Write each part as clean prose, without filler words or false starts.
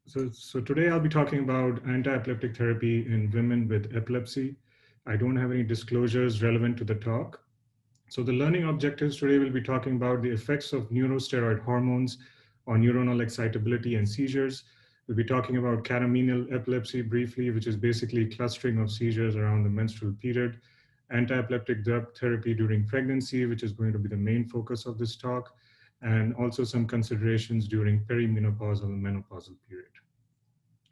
So today I'll be talking about anti-epileptic therapy in women with epilepsy. I don't have any disclosures relevant to the talk. So the learning objectives today will be talking about the effects of neurosteroid hormones on neuronal excitability and seizures. We'll be talking about catamenial epilepsy briefly, which is basically clustering of seizures around the menstrual period, anti-epileptic drug therapy during pregnancy, which is going to be the main focus of this talk, and also some considerations during perimenopausal and menopausal period.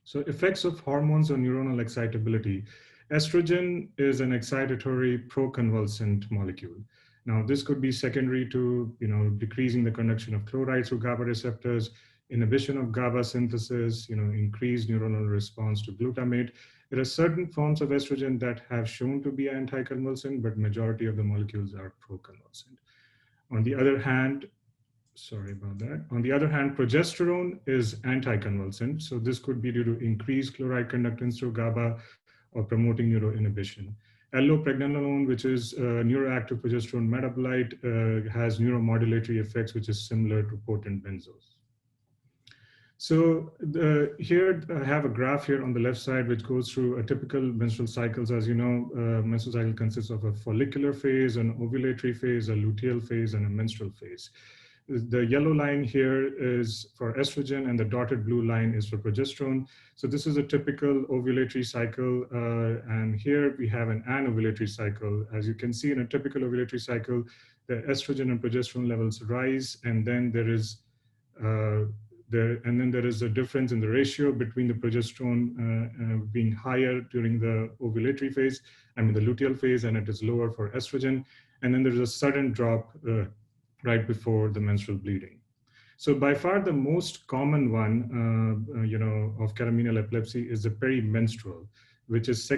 So effects of hormones on neuronal excitability. Estrogen is an excitatory proconvulsant molecule. Now, this could be secondary to decreasing the conduction of chloride through GABA receptors, inhibition of GABA synthesis, increased neuronal response to glutamate. There are certain forms of estrogen that have shown to be anticonvulsant, but majority of the molecules are proconvulsant. On the other hand, sorry about that. On the other hand, progesterone is anticonvulsant. So this could be due to increased chloride conductance through GABA or promoting neuroinhibition. Allopregnanolone, which is a neuroactive progesterone metabolite, has neuromodulatory effects, which is similar to potent benzos. So here I have a graph here on the left side, which goes through a typical menstrual cycles. As you know, menstrual cycle consists of a follicular phase, an ovulatory phase, a luteal phase, and a menstrual phase. The yellow line here is for estrogen and the dotted blue line is for progesterone. So this is a typical ovulatory cycle. And here we have an anovulatory cycle. As you can see in a typical ovulatory cycle, the estrogen and progesterone levels rise, and then there is a difference in the ratio between the progesterone being higher during the ovulatory phase, the luteal phase, and it is lower for estrogen. And then there's a sudden drop right before the menstrual bleeding. So by far the most common one, of catamenial epilepsy is the perimenstrual, which is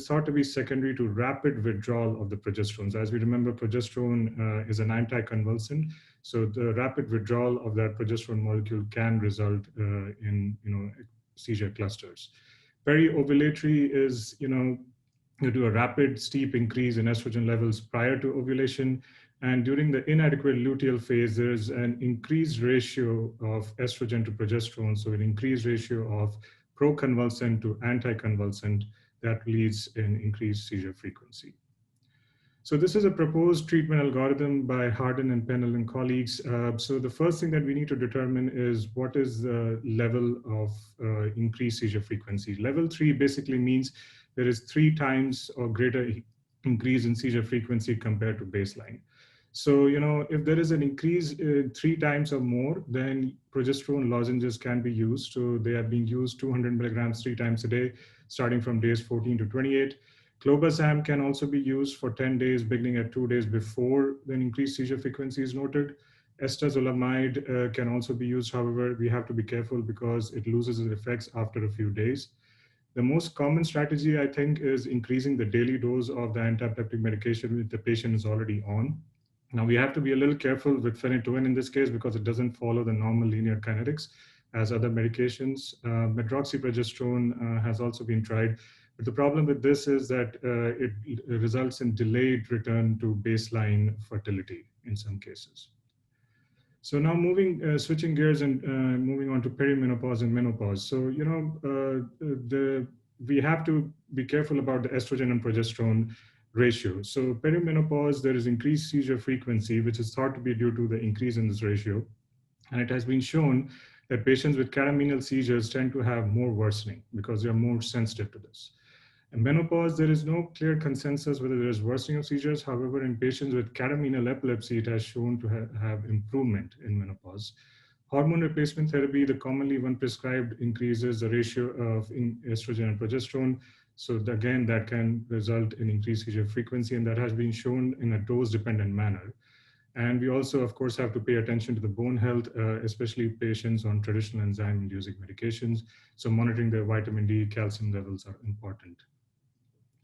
thought to be secondary to rapid withdrawal of the progesterone. So as we remember, progesterone is an anticonvulsant. So the rapid withdrawal of that progesterone molecule can result in, seizure clusters. Periovulatory is, due to a rapid, steep increase in estrogen levels prior to ovulation. And during the inadequate luteal phase, there's an increased ratio of estrogen to progesterone, so an increased ratio of proconvulsant to anticonvulsant that leads in increased seizure frequency. So this is a proposed treatment algorithm by Hardin and Pennell and colleagues. So the first thing that we need to determine is what is the level of increased seizure frequency. Level 3 basically means there is 3 times or greater increase in seizure frequency compared to baseline. So, if there is an increase 3 times or more, then progesterone lozenges can be used. So they are being used 200 milligrams 3 times a day, starting from days 14 to 28. Clobazam can also be used for 10 days, beginning at 2 days before the increased seizure frequency is noted. Estazolamide can also be used. However, we have to be careful because it loses its effects after a few days. The most common strategy, I think, is increasing the daily dose of the anti-epileptic medication which the patient is already on. Now, we have to be a little careful with phenytoin in this case because it doesn't follow the normal linear kinetics as other medications. Medroxyprogesterone has also been tried. But the problem with this is that it results in delayed return to baseline fertility in some cases. So now switching gears and moving on to perimenopause and menopause. So, we have to be careful about the estrogen and progesterone ratio. So perimenopause, there is increased seizure frequency, which is thought to be due to the increase in this ratio. And it has been shown that patients with catamenial seizures tend to have more worsening because they are more sensitive to this. In menopause, there is no clear consensus whether there is worsening of seizures. However, in patients with catamenial epilepsy, it has shown to have improvement in menopause. Hormone replacement therapy, the commonly one prescribed, increases the ratio of estrogen and progesterone. So again, that can result in increased seizure frequency, and that has been shown in a dose-dependent manner. And we also, of course, have to pay attention to the bone health, especially patients on traditional enzyme-inducing medications. So monitoring their vitamin D, calcium levels are important.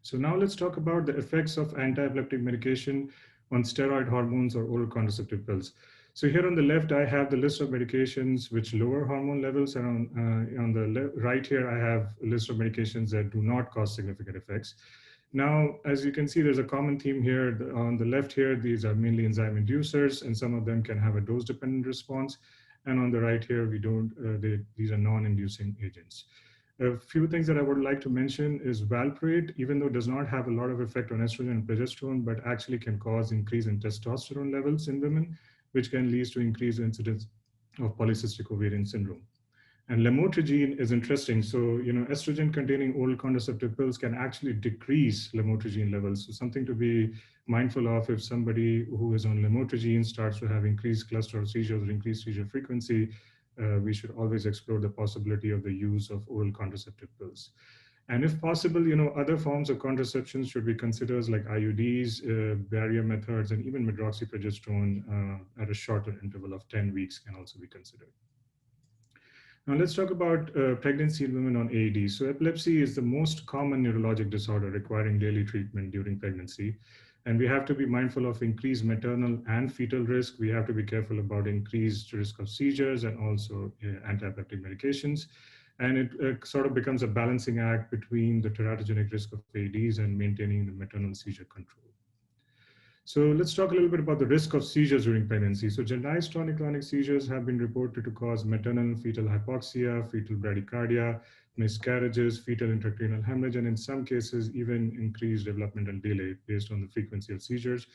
So now let's talk about the effects of anti-epileptic medication on steroid hormones or oral contraceptive pills. So here on the left, I have the list of medications which lower hormone levels, and on the right here, I have a list of medications that do not cause significant effects. Now, as you can see, there's a common theme here. On the left here, these are mainly enzyme inducers, and some of them can have a dose-dependent response. And on the right here, we don't, these are non-inducing agents. A few things that I would like to mention is valproate, even though it does not have a lot of effect on estrogen and progesterone, but actually can cause increase in testosterone levels in women, which can lead to increased incidence of polycystic ovarian syndrome. And lamotrigine is interesting. So, estrogen containing oral contraceptive pills can actually decrease lamotrigine levels. So something to be mindful of if somebody who is on lamotrigine starts to have increased cluster of seizures or increased seizure frequency, we should always explore the possibility of the use of oral contraceptive pills. And if possible, other forms of contraception should be considered like IUDs, barrier methods, and even medroxyprogesterone at a shorter interval of 10 weeks can also be considered. Now let's talk about pregnancy in women on AED. So epilepsy is the most common neurologic disorder requiring daily treatment during pregnancy. And we have to be mindful of increased maternal and fetal risk. We have to be careful about increased risk of seizures and also anti-epileptic medications. And it sort of becomes a balancing act between the teratogenic risk of AEDs and maintaining the maternal seizure control. So let's talk a little bit about the risk of seizures during pregnancy. So generalized tonic-clonic seizures have been reported to cause maternal fetal hypoxia, fetal bradycardia, miscarriages, fetal intracranial hemorrhage, and in some cases, even increased developmental delay based on the frequency of seizures.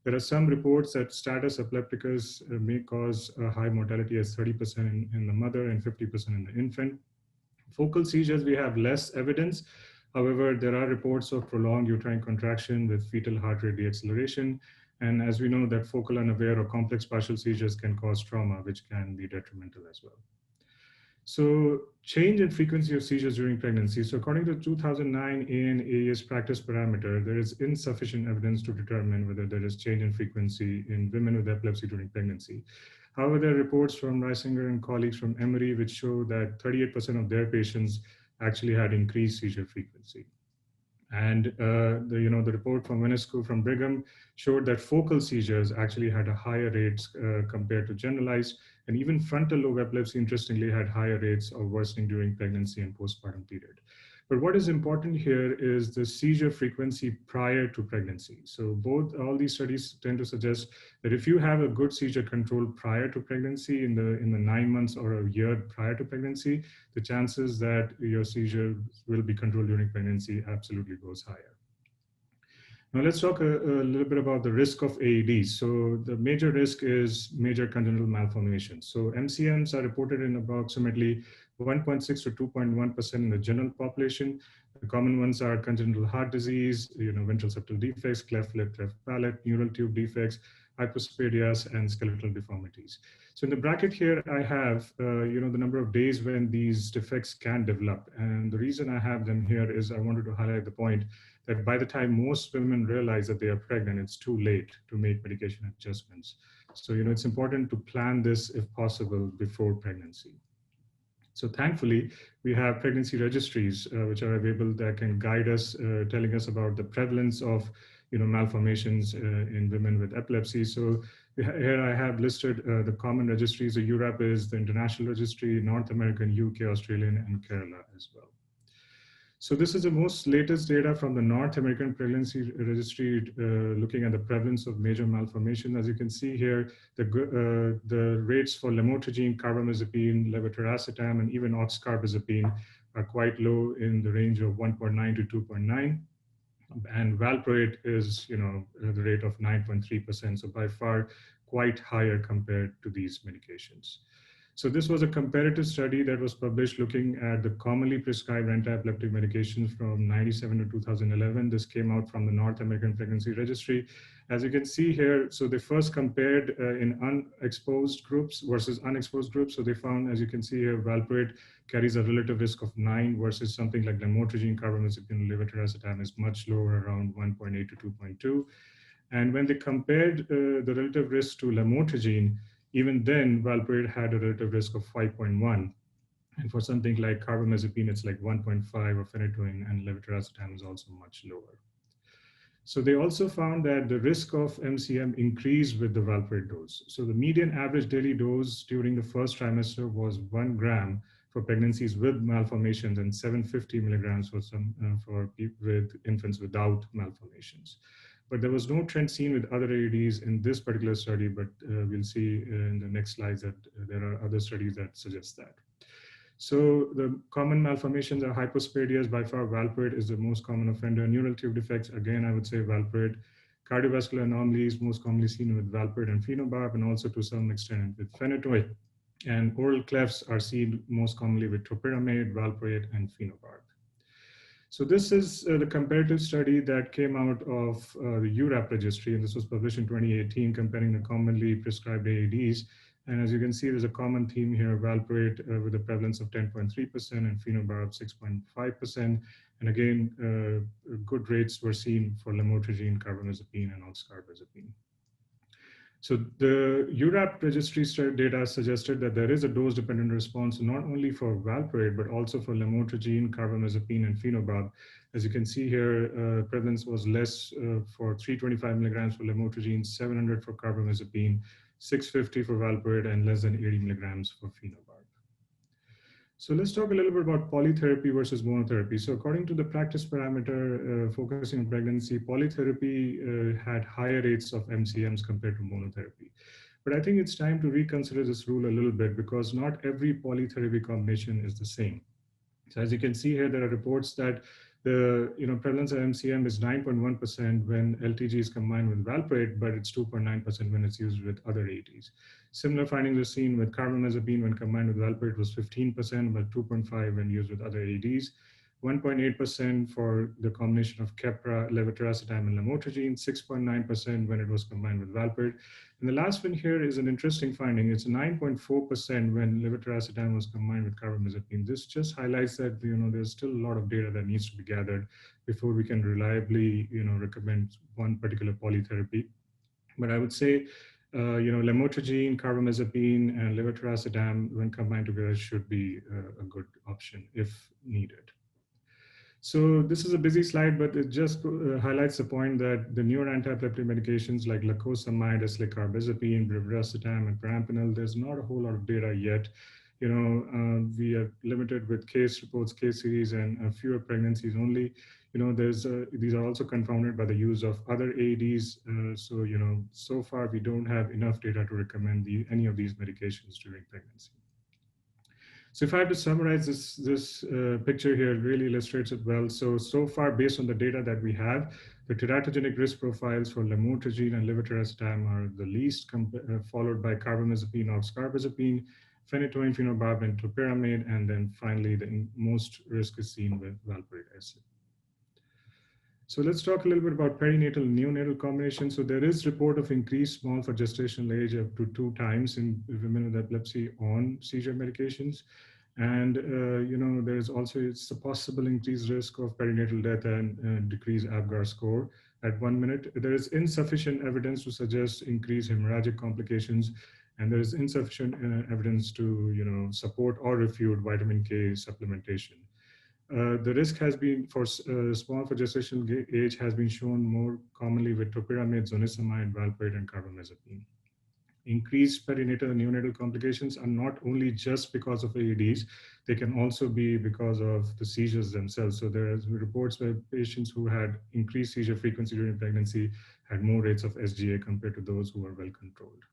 There are some reports that status epilepticus may cause a high mortality as 30% in the mother and 50% in the infant. Focal seizures, we have less evidence. However, there are reports of prolonged uterine contraction with fetal heart rate deceleration. And as we know that focal unaware or complex partial seizures can cause trauma, which can be detrimental as well. So change in frequency of seizures during pregnancy. So according to 2009 ANAES practice parameter, there is insufficient evidence to determine whether there is change in frequency in women with epilepsy during pregnancy. However, there are reports from Reisinger and colleagues from Emory which show that 38% of their patients actually had increased seizure frequency. And the report from Venescu from Brigham showed that focal seizures actually had a higher rates compared to generalized, and even frontal lobe epilepsy, interestingly, had higher rates of worsening during pregnancy and postpartum period. But what is important here is the seizure frequency prior to pregnancy. So all these studies tend to suggest that if you have a good seizure control prior to pregnancy, in the 9 months or a year prior to pregnancy, the chances that your seizure will be controlled during pregnancy absolutely goes higher. Now let's talk a little bit about the risk of AEDs. So the major risk is major congenital malformations. So MCMs are reported in approximately 1.6 to 2.1% in the general population. The common ones are congenital heart disease, ventral septal defects, cleft lip, cleft palate, neural tube defects, hypospadias, and skeletal deformities. So in the bracket here, I have, the number of days when these defects can develop. And the reason I have them here is I wanted to highlight the point that by the time most women realize that they are pregnant, it's too late to make medication adjustments. So, it's important to plan this, if possible, before pregnancy. So thankfully, we have pregnancy registries, which are available that can guide us, telling us about the prevalence of malformations in women with epilepsy. So here I have listed the common registries. The EURAP is the International Registry, North American, UK, Australian, and Kerala as well. So this is the most latest data from the North American Pregnancy Registry, looking at the prevalence of major malformation. As you can see here, the rates for lamotrigine, carbamazepine, levetiracetam, and even oxcarbazepine are quite low in the range of 1.9 to 2.9. And valproate is, the rate of 9.3%. So by far quite higher compared to these medications. So this was a comparative study that was published looking at the commonly prescribed anti-epileptic medications from 97 to 2011. This came out from the North American Pregnancy Registry. As you can see here, so they first compared in unexposed groups versus unexposed groups. So they found, as you can see here, valproate carries a relative risk of 9 versus something like lamotrigine, carbamazepine, levetiracetam is much lower, around 1.8 to 2.2. And when they compared the relative risk to lamotrigine, even then, valproate had a relative risk of 5.1. And for something like carbamazepine, it's like 1.5, or phenytoin, and levetiracetam is also much lower. So they also found that the risk of MCM increased with the valproate dose. So the median average daily dose during the first trimester was 1 gram for pregnancies with malformations and 750 milligrams for people with infants without malformations. But there was no trend seen with other AEDs in this particular study, but we'll see in the next slides that there are other studies that suggest that. So the common malformations are hypospadias. By far, valproate is the most common offender. Neural tube defects, again, I would say valproate. Cardiovascular anomalies, most commonly seen with valproate and phenobarb, and also to some extent with phenytoin. And oral clefts are seen most commonly with topiramate, valproate, and phenobarb. So this is the comparative study that came out of the URAP registry, and this was published in 2018, comparing the commonly prescribed AEDs. And as you can see, there's a common theme here: valproate with a prevalence of 10.3% and phenobarb 6.5%. And again, good rates were seen for lamotrigine, carbamazepine, and oxcarbazepine. So the URAP registry data suggested that there is a dose-dependent response not only for valproate, but also for lamotrigine, carbamazepine, and phenobarb. As you can see here, prevalence was less for 325 milligrams for lamotrigine, 700 for carbamazepine, 650 for valproate, and less than 80 milligrams for phenobarb. So let's talk a little bit about polytherapy versus monotherapy. So according to the practice parameter focusing on pregnancy, polytherapy had higher rates of MCMs compared to monotherapy. But I think it's time to reconsider this rule a little bit, because not every polytherapy combination is the same. So as you can see here, there are reports that the prevalence of MCM is 9.1% when LTG is combined with valproate, but it's 2.9% when it's used with other AEDs. Similar findings are seen with carbamazepine when combined with valproate was 15%, but 2.5% when used with other AEDs. 1.8% for the combination of Keppra, levetiracetam, and lamotrigine, 6.9% when it was combined with valproate. And the last one here is an interesting finding. It's 9.4% when levetiracetam was combined with carbamazepine. This just highlights that there's still a lot of data that needs to be gathered before we can reliably recommend one particular polytherapy. But I would say lamotrigine, carbamazepine, and levetiracetam when combined together should be a good option if needed. So this is a busy slide, but it just highlights the point that the newer antiepileptic medications like lacosamide, eslicarbazepine, brivaracetam, and perampanel, there's not a whole lot of data yet. We are limited with case reports, case series, and fewer pregnancies only. These are also confounded by the use of other AEDs. So far we don't have enough data to recommend any of these medications during pregnancy. So if I have to summarize this picture here, it really illustrates it well. So far, based on the data that we have, the teratogenic risk profiles for lamotrigine and levetiracetam are the least, followed by carbamazepine, oxcarbazepine, phenytoin, phenobarb, and topiramate, and then finally the most risk is seen with valproate acid. So let's talk a little bit about perinatal and neonatal combination. So there is report of increased small for gestational age up to 2 times in women with epilepsy on seizure medications. And, there's also, it's a possible increased risk of perinatal death and decreased APGAR score at 1 minute. There is insufficient evidence to suggest increased hemorrhagic complications, and there is insufficient evidence to, support or refute vitamin K supplementation. The risk has been for small for gestational age has been shown more commonly with topiramate, zonisamide, valproate, and carbamazepine. Increased perinatal and neonatal complications are not only just because of AEDs, they can also be because of the seizures themselves. So there are reports where patients who had increased seizure frequency during pregnancy had more rates of SGA compared to those who were well controlled.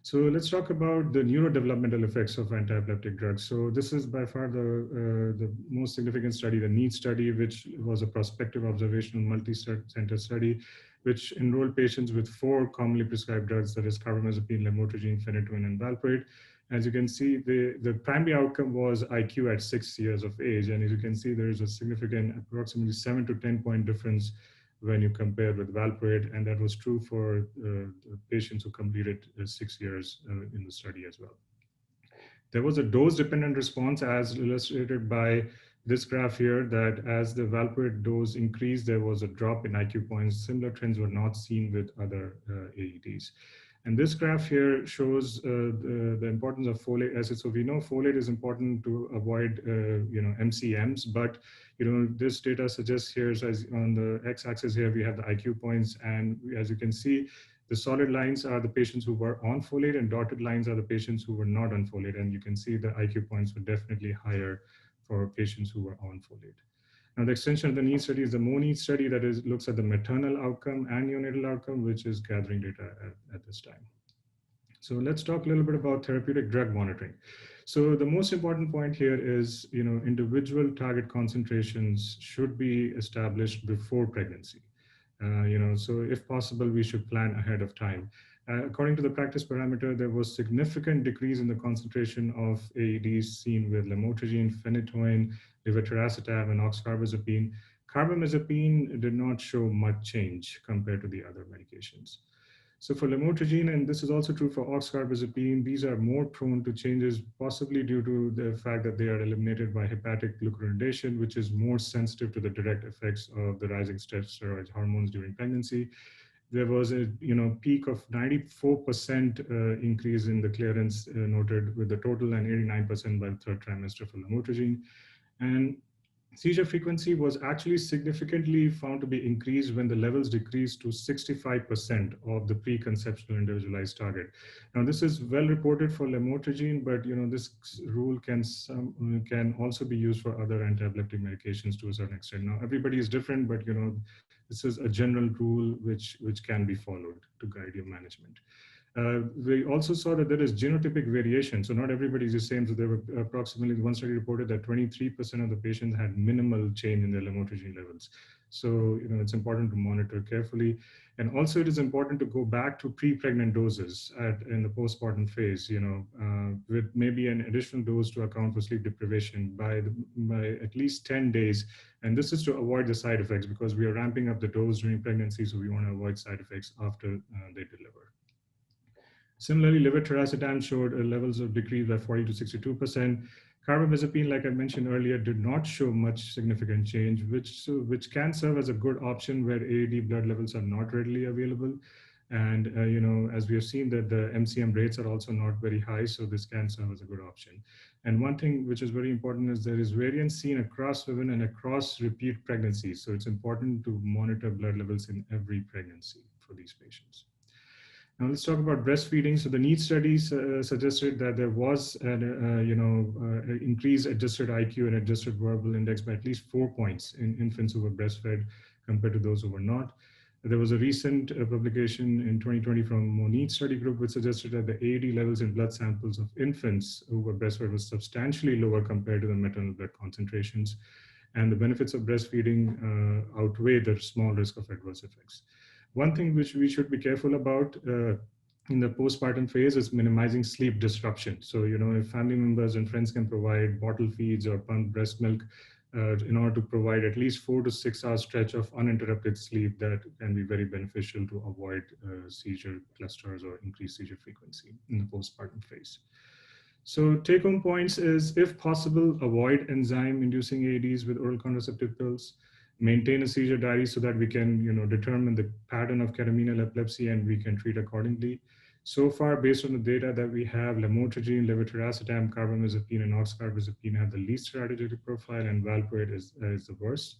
So let's talk about the neurodevelopmental effects of antiepileptic drugs. So this is by far the most significant study, the NEAT study, which was a prospective observational multi-center study, which enrolled patients with 4 commonly prescribed drugs, that is carbamazepine, lamotrigine, phenytoin, and valproate. As you can see, the primary outcome was IQ at 6 years of age. And as you can see, there is a significant, approximately 7 to 10 point difference when you compare with valproate, and that was true for the patients who completed 6 years in the study as well. There was a dose-dependent response as illustrated by this graph here, that as the valproate dose increased, there was a drop in IQ points. Similar trends were not seen with other AEDs. And this graph here shows the importance of folate acid. So we know folate is important to avoid, MCMs, but this data suggests here, as on the x-axis here, we have the IQ points, and as you can see, the solid lines are the patients who were on folate, and dotted lines are the patients who were not on folate. And you can see the IQ points were definitely higher for patients who were on folate. Now, the extension of the need study is the MONEED study that looks at the maternal outcome and neonatal outcome, which is gathering data at this time. So let's talk a little bit about therapeutic drug monitoring. So the most important point here is, individual target concentrations should be established before pregnancy. So if possible, we should plan ahead of time. According to the practice parameter, there was significant decrease in the concentration of AEDs seen with lamotrigine, phenytoin, levetiracetam, and oxcarbazepine. Carbamazepine did not show much change compared to the other medications. So for lamotrigine, and this is also true for oxcarbazepine, these are more prone to changes, possibly due to the fact that they are eliminated by hepatic glucuronidation, which is more sensitive to the direct effects of the rising steroid hormones during pregnancy. There was a peak of 94% increase in the clearance noted with the total, and 89% by the third trimester for lamotrigine. And seizure frequency was actually significantly found to be increased when the levels decreased to 65% of the preconceptual individualized target. Now, this is well reported for lamotrigine, but this rule can also be used for other anti-epileptic medications to a certain extent. Now, everybody is different, but this is a general rule which can be followed to guide your management. We also saw that there is genotypic variation. So not everybody is the same. So there were approximately, one study reported that 23% of the patients had minimal change in their lamotrigine levels. So, it's important to monitor carefully. And also it is important to go back to pre-pregnant doses in the postpartum phase, with maybe an additional dose to account for sleep deprivation by at least 10 days. And this is to avoid the side effects, because we are ramping up the dose during pregnancy. So we want to avoid side effects after they deliver. Similarly, levetiracetam showed levels of decrease by 40 to 62%. Carbamazepine, like I mentioned earlier, did not show much significant change, which can serve as a good option where AED blood levels are not readily available. And, as we have seen that the MCM rates are also not very high, so this can serve as a good option. And one thing which is very important is there is variance seen across women and across repeat pregnancies. So it's important to monitor blood levels in every pregnancy for these patients. Now let's talk about breastfeeding. So the NEED studies suggested that there was an increased adjusted IQ and adjusted verbal index by at least 4 points in infants who were breastfed compared to those who were not. There was a recent publication in 2020 from MONEED study group which suggested that the AED levels in blood samples of infants who were breastfed was substantially lower compared to the maternal blood concentrations. And the benefits of breastfeeding outweigh the small risk of adverse effects. One thing which we should be careful about in the postpartum phase is minimizing sleep disruption. So, if family members and friends can provide bottle feeds or pump breast milk in order to provide at least 4 to 6 hours stretch of uninterrupted sleep, that can be very beneficial to avoid seizure clusters or increased seizure frequency in the postpartum phase. So take-home points is, if possible, avoid enzyme-inducing AEDs with oral contraceptive pills. Maintain a seizure diary so that we can, determine the pattern of cataminal epilepsy and we can treat accordingly. So far, based on the data that we have, lamotrigine, levetiracetam, carbamazepine, and oxcarbazepine have the least teratogenic profile, and valproate is the worst.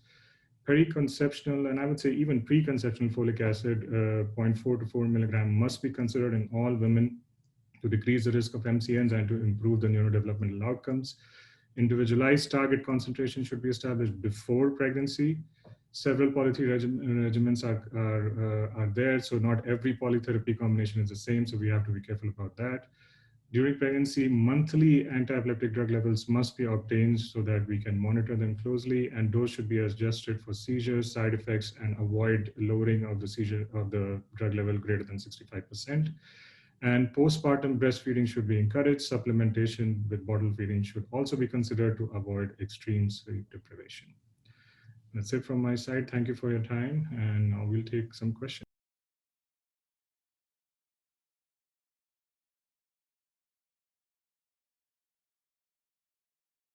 Periconceptional, and I would say even preconceptional folic acid, 0.4 to 4 milligram must be considered in all women to decrease the risk of MCNs and to improve the neurodevelopmental outcomes. Individualized target concentration should be established before pregnancy. Several polytherapy regimens are there, so not every polytherapy combination is the same, so we have to be careful about that. During pregnancy, monthly anti-epileptic drug levels must be obtained so that we can monitor them closely, and those should be adjusted for seizures, side effects, and avoid lowering of the drug level greater than 65%. And postpartum breastfeeding should be encouraged. Supplementation with bottle feeding should also be considered to avoid extreme sleep deprivation. That's it from my side. Thank you for your time, and now we'll take some questions.